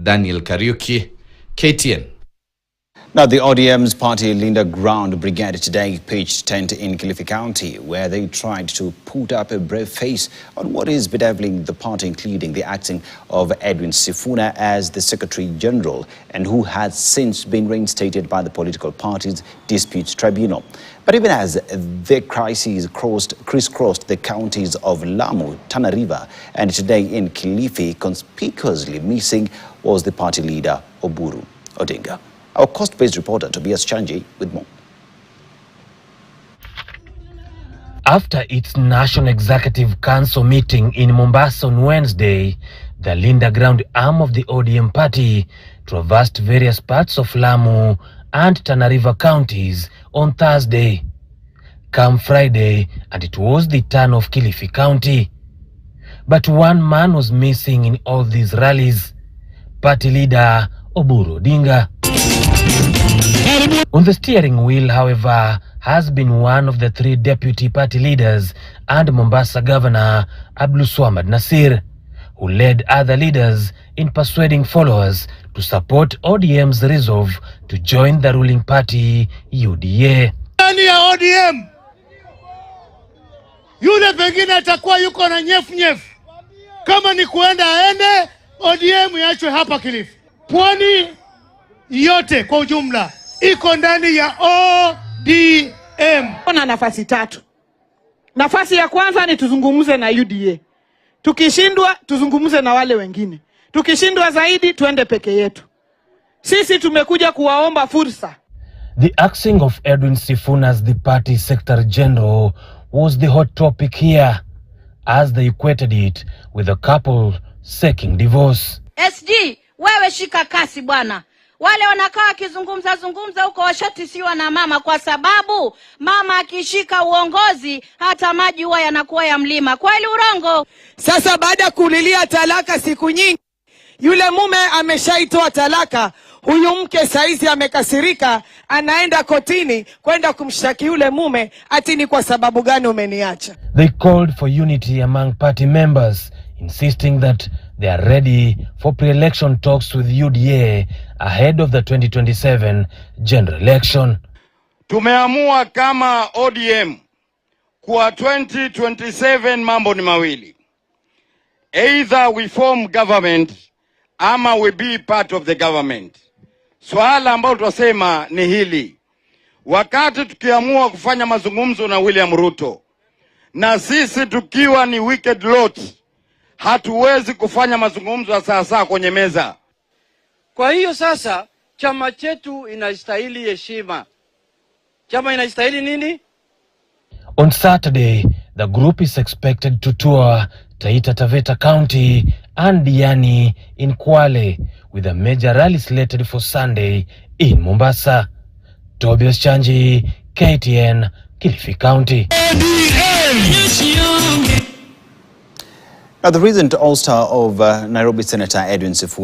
Daniel Kariuki, KTN. Now, the ODM's party Linda Ground Brigade today pitched tent in Kilifi County, where they tried to put up a brave face on what is bedeviling the party, including the acting of Edwin Sifuna as the Secretary General, and who has since been reinstated by the political party's disputes tribunal. But even as the crises crisscrossed the counties of Lamu, Tana River, and today in Kilifi, conspicuously missing was the party leader Oburu Odinga. Our coast-based reporter Tobias Chanji with more. After its National Executive Council meeting in Mombasa on Wednesday, the Linda Ground arm of the ODM party traversed various parts of Lamu and Tana River counties on Thursday. Come Friday, and it was the turn of Kilifi County. But one man was missing in all these rallies: party leader Oburu Odinga. On the steering wheel, however, has been one of the three deputy party leaders and Mombasa Governor Abdulswamad Nasir, who led other leaders in persuading followers to support ODM's resolve to join the ruling party UDA. Ndani ya ODM yule pengine atakuwa yuko na nyefu. Kama ni kuenda aende, ODM iachwe hapa Kilifi. Pwani yote kwa ujumla iko ndani ya ODM. Kuna nafasi tatu. Nafasi ya kwanza ni tuzungumze na UDA. Tukishindwa tuzungumze na wale wengine. Tukishindwa zaidi tuende peke yetu. Sisi tumekuja kuwaomba fursa. The axing of Edwin Sifuna as the party Secretary General was the hot topic here, as they equated it with a couple seeking divorce. SG, wewe shika kasi bwana. Wale wanakaa kizungumza huko washatisiwa na mama, kwa sababu mama akishika uongozi hata maji huwa yanakuwa ya mlima. Kweli urongo? Sasa baada kulilia talaka siku nyingi, yule mume ameshaitoa talaka, huyu mke saizi amekasirika, anaenda kotini kwenda kumshtaki yule mume, ati ni kwa sababu gani umeniacha. They called for unity among party members, insisting that they are ready for pre-election talks with UDA ahead of the 2027 general election. Tumeamua kama ODM kwa 2027 mambo ni mawili. Either we form government ama we be part of the government. Swala ambalo tunasema ni hili: wakati tukiamua kufanya mazungumzo na William Ruto, na sisi tukiwa ni wicked lot, hatuwezi kufanya mazungumzo ya sasa kwenye meza. Kwa hiyo sasa chama chetu inastahili heshima. Chama inastahili nini? On Saturday, the group is expected to tour Taita Taveta County and Diani in Kwale, with a major rally slated for Sunday in Mombasa. Tobias Chanji, KTN, Kilifi County. Now, the recent all-star of Nairobi Senator Edwin Sifuna